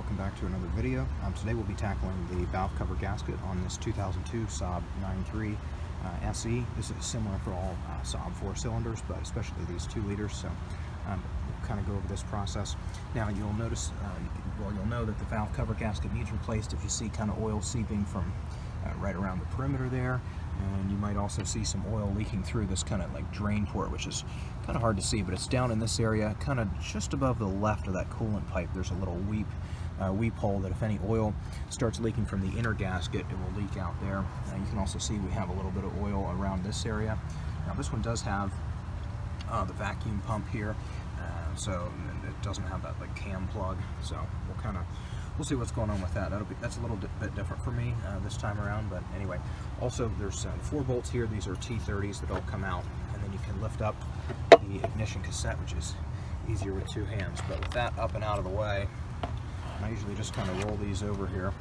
welcome back to another video. Today we'll be tackling the valve cover gasket on this 2002 Saab 9.3 SE. This is similar for all Saab 4 cylinders, but especially these 2 liters, so we'll kind of go over this process. Now you'll notice, you'll know that the valve cover gasket needs replaced if you see kind of oil seeping from right around the perimeter there, and you might also see some oil leaking through this kind of like drain port, which is kind of hard to see, but it's down in this area, kind of just above the left of that coolant pipe. There's a little weep hole that if any oil starts leaking from the inner gasket, it will leak out there. You can also see we have a little bit of oil around this area. Now this one does have the vacuum pump here, so it doesn't have that like cam plug, so we'll see what's going on with that. That's a little bit different for me this time around, but anyway. Also, there's 4 bolts here. These are T30s that all come out, and then you can lift up the ignition cassette, which is easier with 2 hands. But with that up and out of the way, I usually just kind of roll these over here.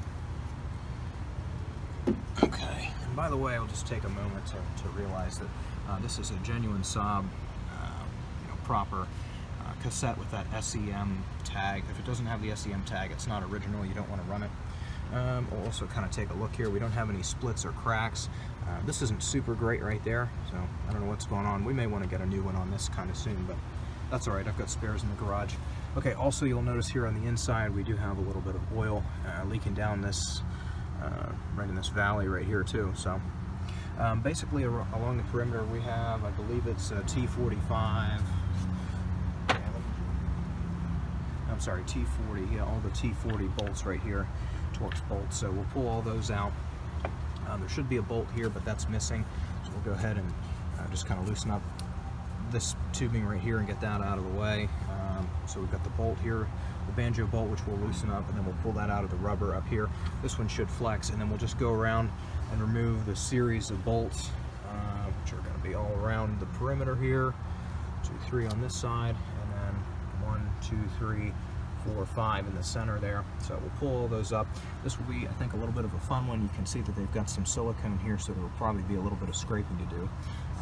Okay, and by the way, I'll just take a moment to realize that this is a genuine Saab, proper cassette with that SEM tag. If it doesn't have the SEM tag, it's not original. You don't want to run it. We'll also kind of take a look here. We don't have any splits or cracks. This isn't super great right there, so I don't know what's going on. We may want to get a new one on this kind of soon, but that's alright. I've got spares in the garage. Okay, also you'll notice here on the inside we do have a little bit of oil leaking down this, right in this valley right here too. So basically along the perimeter we have, I believe it's T45. I'm sorry, T40, yeah, all the T40 bolts right here, Torx bolts, so we'll pull all those out. There should be a bolt here, but that's missing, so we'll go ahead and just kind of loosen up this tubing right here and get that out of the way. So we've got the bolt here, the banjo bolt, which we'll loosen up, and then we'll pull that out of the rubber up here. This one should flex, and then we'll just go around and remove the series of bolts, which are going to be all around the perimeter here. 2, 3 on this side, and then 1, 2, 3, 4, 5 in the center there. So we'll pull all those up. This will be, I think, a little bit of a fun one. You can see that they've got some silicone here, so there will probably be a little bit of scraping to do.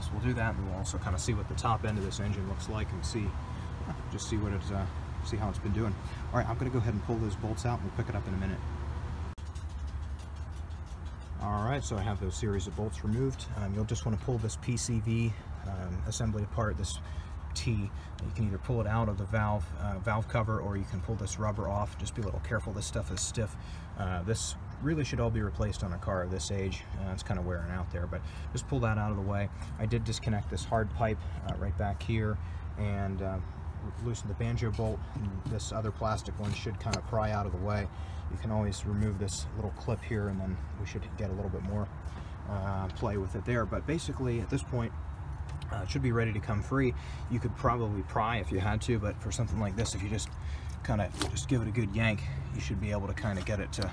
So we'll do that, and we'll also kind of see what the top end of this engine looks like and see what it's see how it's been doing. All right, I'm going to go ahead and pull those bolts out, and we'll pick it up in a minute. All right, so I have those series of bolts removed. You'll just want to pull this PCV assembly apart, this T. You can either pull it out of the valve cover, or you can pull this rubber off. Just be a little careful. This stuff is stiff. This really should all be replaced on a car of this age. It's kind of wearing out there, but just pull that out of the way. I did disconnect this hard pipe right back here and loosen the banjo bolt. This other plastic one should kind of pry out of the way. You can always remove this little clip here, and then we should get a little bit more play with it there. But basically at this point, it should be ready to come free. You could probably pry if you had to, but for something like this, if you just give it a good yank, you should be able to kind of get it to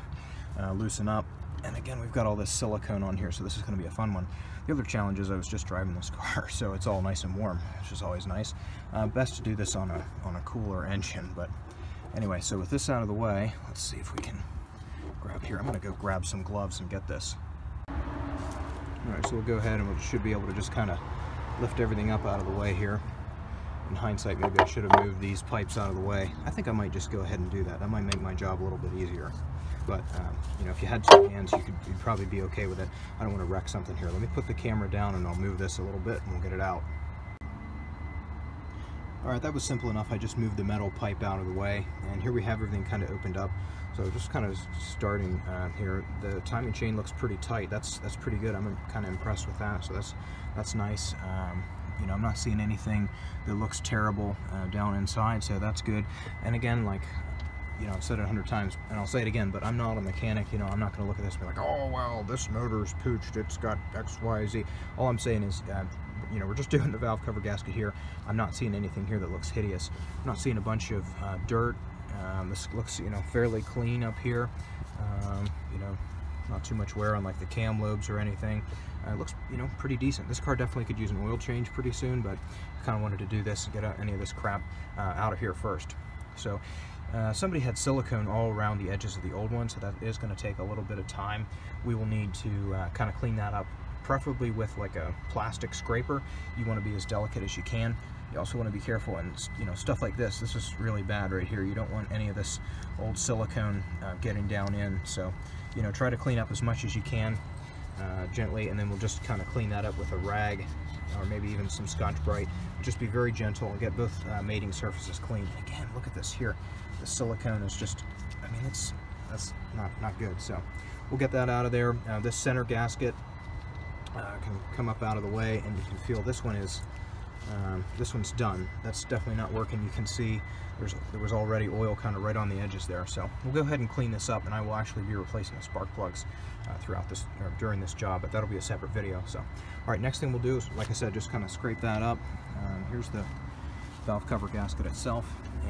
loosen up. And again, we've got all this silicone on here, so this is going to be a fun one. The other challenge is I was just driving this car, so it's all nice and warm, which is always nice. Best to do this on a cooler engine, but anyway, so with this out of the way, let's see if we can grab here. I'm going to go grab some gloves and get this. Alright, so we'll go ahead and we should be able to just kind of lift everything up out of the way here. In hindsight, maybe I should have moved these pipes out of the way. I think I might just go ahead and do that. That might make my job a little bit easier. But if you had 2 hands, you'd probably be okay with it. I don't want to wreck something here. Let me put the camera down and I'll move this a little bit and we'll get it out. Alright, that was simple enough. I just moved the metal pipe out of the way, and here we have everything kind of opened up. So just kind of starting here. The timing chain looks pretty tight. That's pretty good. I'm kind of impressed with that. So that's nice. I'm not seeing anything that looks terrible down inside, so that's good. And again, like, I've said it 100 times, and I'll say it again, but I'm not a mechanic. I'm not going to look at this and be like, oh, well, this motor's pooched, it's got X, Y, Z. All I'm saying is, we're just doing the valve cover gasket here. I'm not seeing anything here that looks hideous. I'm not seeing a bunch of dirt. This looks, fairly clean up here. Not too much wear on like the cam lobes or anything. It looks, pretty decent. This car definitely could use an oil change pretty soon, but I kind of wanted to do this and get any of this crap out of here first. So somebody had silicone all around the edges of the old one, so that is going to take a little bit of time. We will need to kind of clean that up preferably with like a plastic scraper. You want to be as delicate as you can. You also want to be careful, and stuff like this is really bad right here. You don't want any of this old silicone getting down in, so try to clean up as much as you can gently, and then we'll just kind of clean that up with a rag or maybe even some Scotch-Brite. Just be very gentle and get both mating surfaces clean. Again, look at this here. The silicone is just, I mean, that's not good. So we'll get that out of there. This center gasket can come up out of the way, and you can feel this one is this one's done. That's definitely not working. You can see there was already oil kind of right on the edges there. So we'll go ahead and clean this up, and I will actually be replacing the spark plugs throughout this or during this job, but that'll be a separate video. So all right, next thing we'll do is, like I said, just kind of scrape that up. Here's the valve cover gasket itself,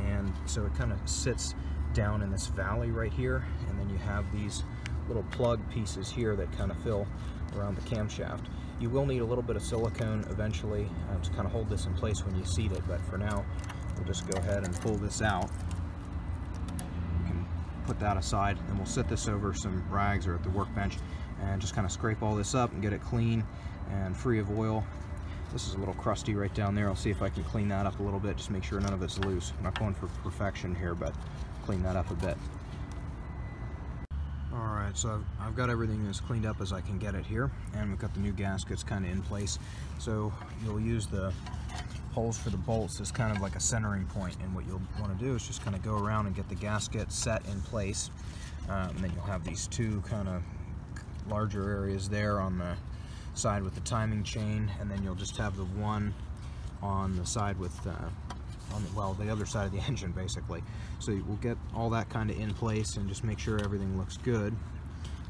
and so it kind of sits down in this valley right here, and then you have these little plug pieces here that kind of fill around the camshaft. You will need a little bit of silicone eventually to kind of hold this in place when you seat it, but for now we'll just go ahead and pull this out. You can put that aside, and we'll set this over some rags or at the workbench and just kind of scrape all this up and get it clean and free of oil. This is a little crusty right down there. I'll see if I can clean that up a little bit, just make sure none of it's loose. I'm not going for perfection here, but clean that up a bit. Alright, so I've got everything as cleaned up as I can get it here, and we've got the new gaskets kind of in place. So you'll use the holes for the bolts as kind of like a centering point, and what you'll want to do is just kind of go around and get the gasket set in place, and then you'll have these two kind of larger areas there on the side with the timing chain, and then you'll just have the one on the side with the other side of the engine basically. So we'll get all that kind of in place and just make sure everything looks good.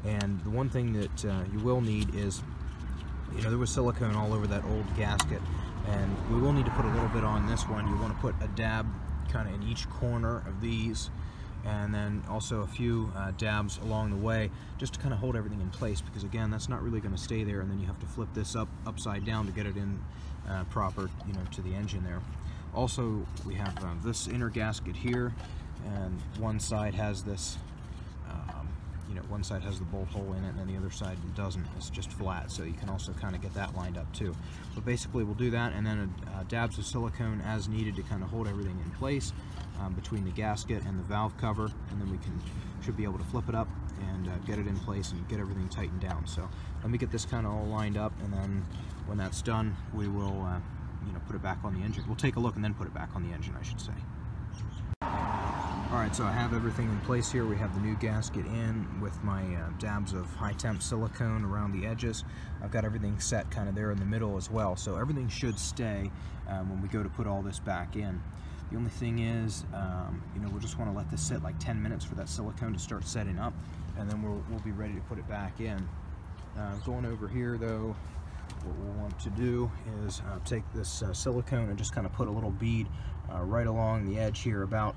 And the one thing that you will need is, there was silicone all over that old gasket, and we will need to put a little bit on this one. You want to put a dab kind of in each corner of these, and then also a few dabs along the way, just to kind of hold everything in place, because again, that's not really going to stay there, and then you have to flip this upside down to get it in proper, to the engine there. Also, we have this inner gasket here, and one side has this, one side has the bolt hole in it, and then the other side doesn't. It's just flat, so you can also kind of get that lined up too. But basically, we'll do that, and then dabs of silicone as needed to kind of hold everything in place between the gasket and the valve cover, and then we should be able to flip it up and get it in place and get everything tightened down. So let me get this kind of all lined up, and then when that's done, we will put it back on the engine. We'll take a look and then put it back on the engine, I should say. Alright, so I have everything in place here. We have the new gasket in with my dabs of high temp silicone around the edges. I've got everything set kind of there in the middle as well, so everything should stay when we go to put all this back in. The only thing is, we'll just want to let this sit like 10 minutes for that silicone to start setting up, and then we'll be ready to put it back in. Going over here though, what we'll want to do is take this silicone and just kind of put a little bead right along the edge here, about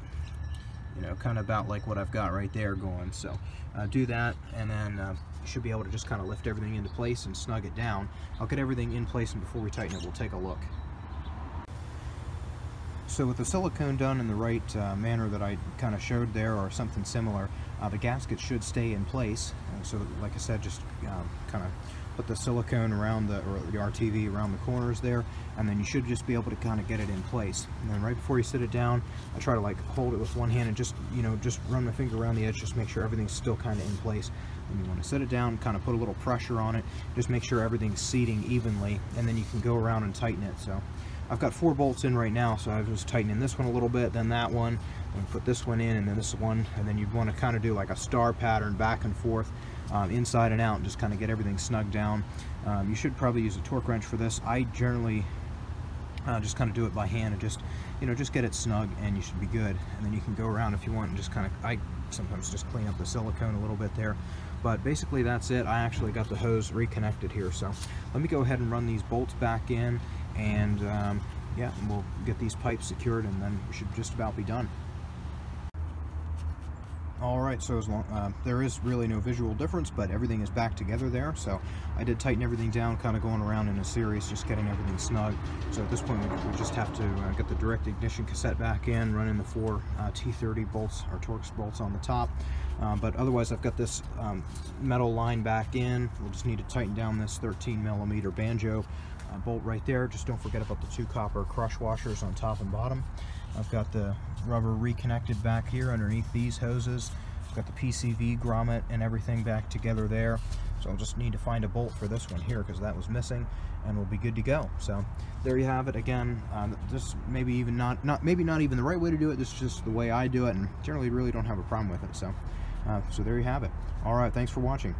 kind of about like what I've got right there going. So do that, and then you should be able to just kind of lift everything into place and snug it down. I'll get everything in place, and before we tighten it, we'll take a look. So with the silicone done in the right manner that I kind of showed there, or something similar, the gasket should stay in place. So like I said, just kind of put the silicone around the RTV around the corners there, and then you should just be able to kind of get it in place. And then right before you sit it down, I try to like hold it with one hand and just just run my finger around the edge, just make sure everything's still kind of in place. And you want to sit it down, kind of put a little pressure on it, just make sure everything's seating evenly, and then you can go around and tighten it. So I've got 4 bolts in right now, so I was tightening this one a little bit, then that one, and put this one in, and then this one, and then you'd want to kind of do like a star pattern back and forth, inside and out, and just kind of get everything snugged down. You should probably use a torque wrench for this. I generally just kind of do it by hand and just just get it snug, and you should be good. And then you can go around if you want and just kind of, I sometimes just clean up the silicone a little bit there, but basically that's it. I actually got the hose reconnected here, so let me go ahead and run these bolts back in, and yeah, and we'll get these pipes secured, and then we should just about be done. Alright, so as long, there is really no visual difference, but everything is back together there. So I did tighten everything down, kind of going around in a series, just getting everything snug. So at this point we just have to get the direct ignition cassette back in, run in the 4 T30 bolts or Torx bolts on the top, But otherwise, I've got this metal line back in. We'll just need to tighten down this 13mm banjo bolt right there. Just don't forget about the 2 copper crush washers on top and bottom. I've got the rubber reconnected back here underneath these hoses. I've got the PCV grommet and everything back together there. So I'll just need to find a bolt for this one here because that was missing, and we'll be good to go. So there you have it. Again, this maybe even not even the right way to do it. This is just the way I do it, and generally really don't have a problem with it. So there you have it. All right, thanks for watching.